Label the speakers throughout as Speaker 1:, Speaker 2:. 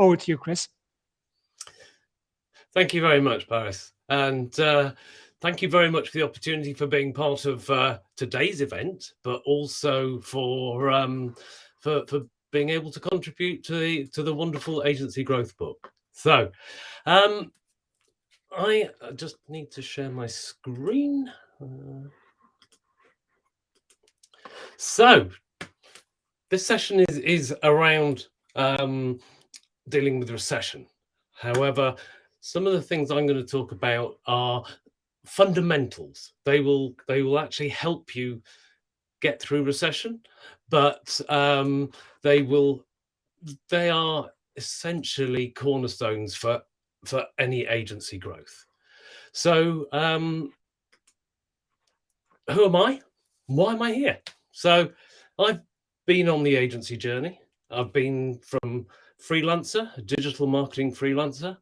Speaker 1: Over to you, Chris.
Speaker 2: Thank you very much, Paris. And thank you very much for the opportunity for being part of today's event, but also for being able to contribute to the wonderful agency growth book. So I just need to share my screen. So this session is around dealing with recession. However, some of the things I'm going to talk about are fundamentals. They will actually help you get through recession, but they are essentially cornerstones for any agency growth. So who am I? Why am I here? So I've been on the agency journey. I've been from freelancer, a digital marketing freelancer,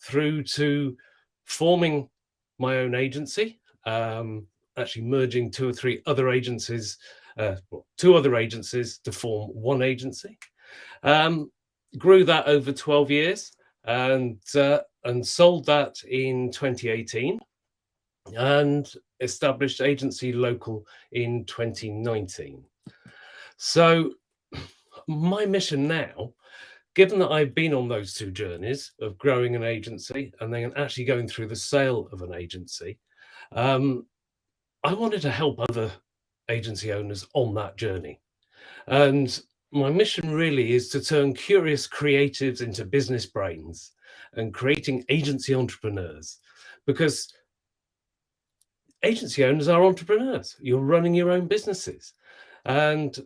Speaker 2: through to forming my own agency, actually merging two other agencies to form one agency. Grew that over 12 years and sold that in 2018 and established Agency Local in 2019. So my mission now, given that I've been on those two journeys of growing an agency and then actually going through the sale of an agency, I wanted to help other agency owners on that journey. And my mission really is to turn curious creatives into business brains and creating agency entrepreneurs, because agency owners are entrepreneurs. You're running your own businesses and,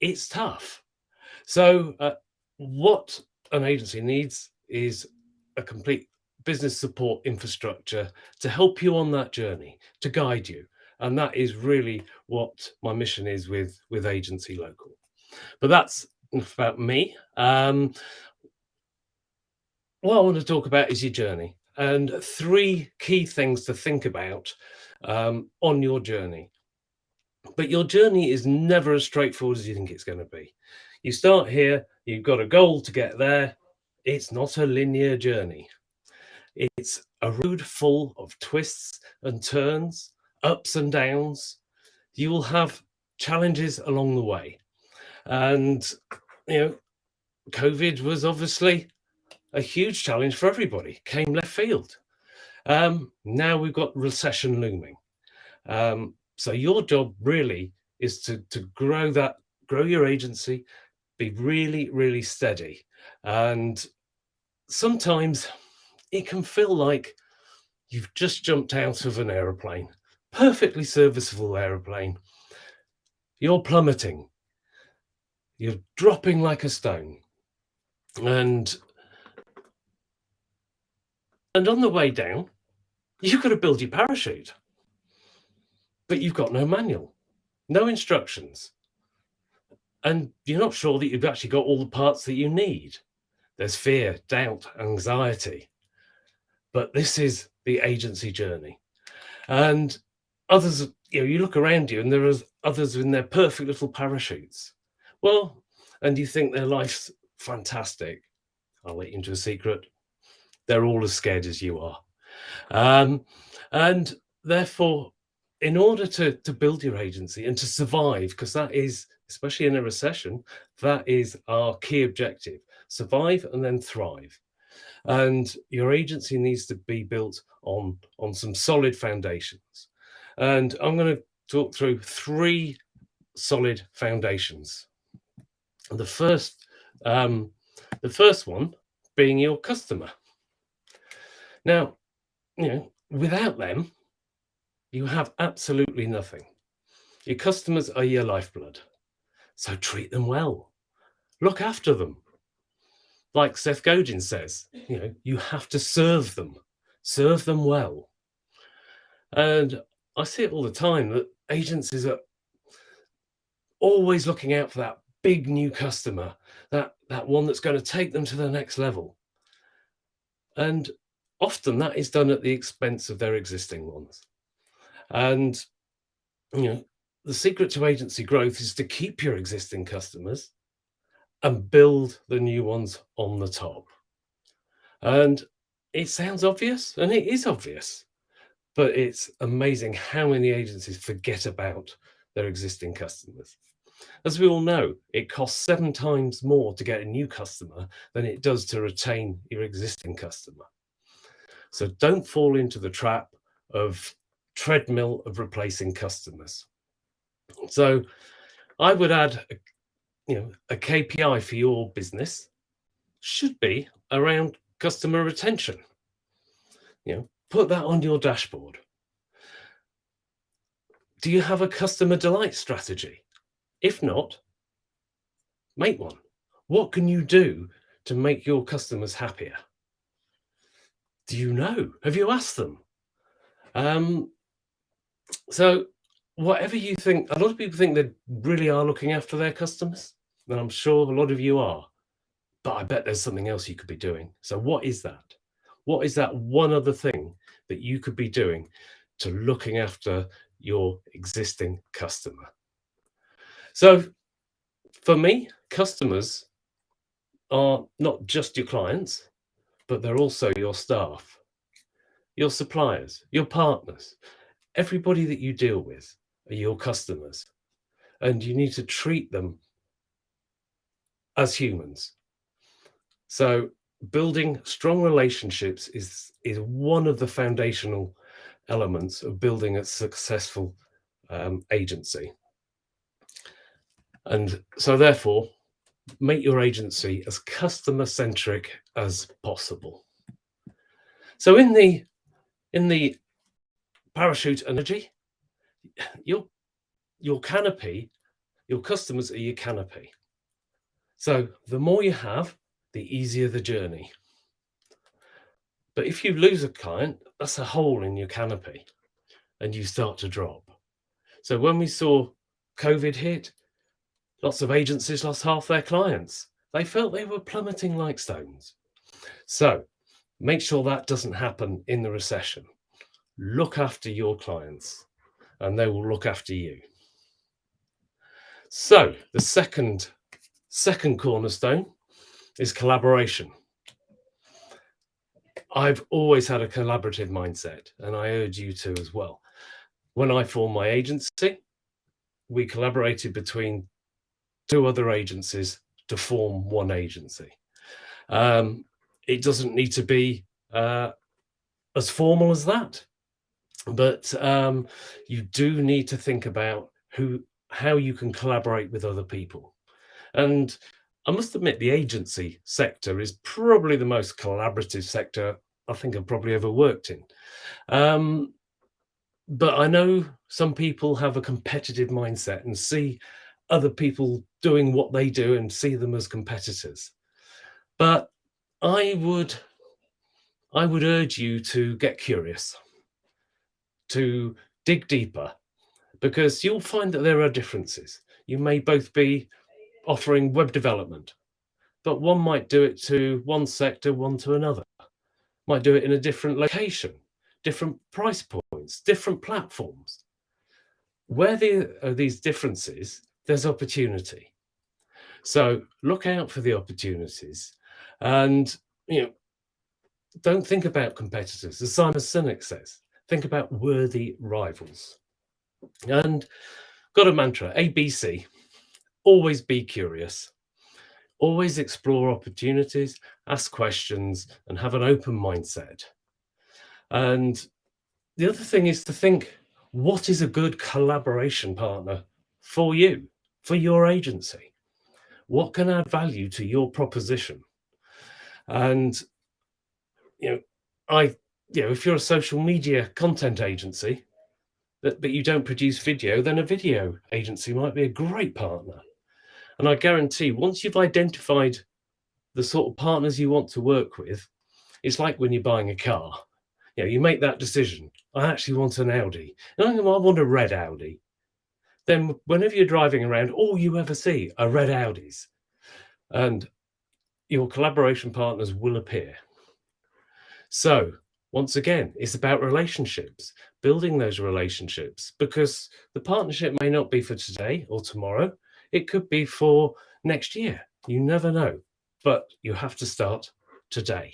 Speaker 2: it's tough. So what an agency needs is a complete business support infrastructure to help you on that journey, to guide you. And that is really what my mission is with Agency Local. But that's about me. What I want to talk about is your journey and 3 key things to think about on your journey. But your journey is never as straightforward as you think it's going to be. You start here, you've got a goal to get there. It's not a linear journey. It's a road full of twists and turns, ups and downs. You will have challenges along the way. And, COVID was obviously a huge challenge for everybody, came left field. Now we've got recession looming. So your job really is to grow your agency, be really, really steady. And sometimes it can feel like you've just jumped out of an aeroplane, perfectly serviceable aeroplane. You're plummeting. You're dropping like a stone. And on the way down, you've got to build your parachute. But you've got no manual, no instructions. And you're not sure that you've actually got all the parts that you need. There's fear, doubt, anxiety. But this is the agency journey. And others, you look around you and there are others in their perfect little parachutes. Well, and you think their life's fantastic. I'll let you into a secret. They're all as scared as you are. And therefore, in order to build your agency and to survive, because that is, especially in a recession, that is our key objective: survive and then thrive. And your agency needs to be built on some solid foundations. And I'm going to talk through 3 solid foundations. The first one being your customer. Now, without them, you have absolutely nothing. Your customers are your lifeblood. So treat them well. Look after them. Like Seth Godin says, you have to serve them well. And I see it all the time that agencies are always looking out for that big new customer, that one that's going to take them to the next level. And often that is done at the expense of their existing ones. And, the secret to agency growth is to keep your existing customers and build the new ones on the top. And it sounds obvious, and it is obvious, but it's amazing how many agencies forget about their existing customers. As we all know, it costs 7 times more to get a new customer than it does to retain your existing customer. So don't fall into the trap of treadmill of replacing customers. So I would add, a KPI for your business should be around customer retention. Put that on your dashboard. Do you have a customer delight strategy? If not, make one. What can you do to make your customers happier? Do you know? Have you asked them? So whatever you think, a lot of people think they really are looking after their customers, and I'm sure a lot of you are, but I bet there's something else you could be doing. So what is that? What is that one other thing that you could be doing to looking after your existing customer? So for me, customers are not just your clients, but they're also your staff, your suppliers, your partners. Everybody that you deal with are your customers, and you need to treat them as humans. So building strong relationships is one of the foundational elements of building a successful agency. And so therefore, make your agency as customer centric as possible. So in the parachute analogy, your canopy, your customers are your canopy. So the more you have, the easier the journey. But if you lose a client, that's a hole in your canopy and you start to drop. So when we saw COVID hit, lots of agencies lost half their clients. They felt they were plummeting like stones. So make sure that doesn't happen in the recession. Look after your clients and they will look after you. So the second cornerstone is collaboration. I've always had a collaborative mindset, and I urge you to as well. When I formed my agency, we collaborated between 2 other agencies to form one agency. It doesn't need to be as formal as that, but you do need to think about how you can collaborate with other people. And I must admit, the agency sector is probably the most collaborative sector I think I've probably ever worked in. But I know some people have a competitive mindset and see other people doing what they do and see them as competitors. But I would urge you to get curious, to dig deeper, because you'll find that there are differences. You may both be offering web development, but one might do it to one sector, one to another. Might do it in a different location, different price points, different platforms. Where there are these differences, there's opportunity. So look out for the opportunities, and don't think about competitors. As Simon Sinek says, think about worthy rivals. And got a mantra, ABC, always be curious. Always explore opportunities, ask questions, and have an open mindset. And the other thing is to think, what is a good collaboration partner for you, for your agency? What can add value to your proposition? And, if you're a social media content agency, but you don't produce video, then a video agency might be a great partner. And I guarantee once you've identified the sort of partners you want to work with, it's like when you're buying a car. You make that decision. I actually want an Audi. And I want a red Audi. Then whenever you're driving around, all you ever see are red Audis. And your collaboration partners will appear. So once again, it's about relationships, building those relationships, because the partnership may not be for today or tomorrow. It could be for next year, You never know, but you have to start today.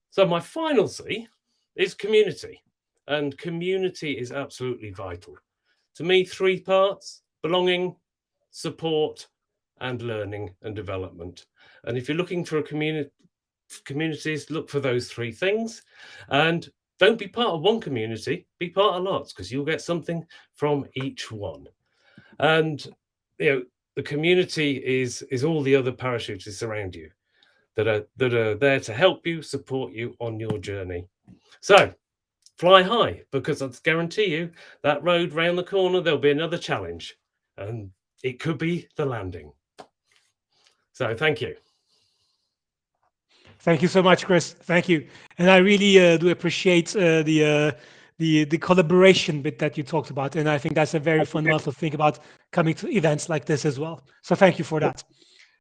Speaker 2: So my final C is community, and community is absolutely vital. To me, three parts: belonging, support, and learning and development. And if you're looking for a communities, look for those three things. And don't be part of one community, be part of lots, because you'll get something from each one. And the community is all the other parachutists around you that are there to help you, support you on your journey. So fly high, because I guarantee you that road round the corner, there'll be another challenge, and it could be the landing. So thank you.
Speaker 1: Thank you so much, Chris. Thank you, and I really do appreciate the collaboration bit that you talked about, and I think that's a very fundamental thing about coming to events like this as well. So thank you for that.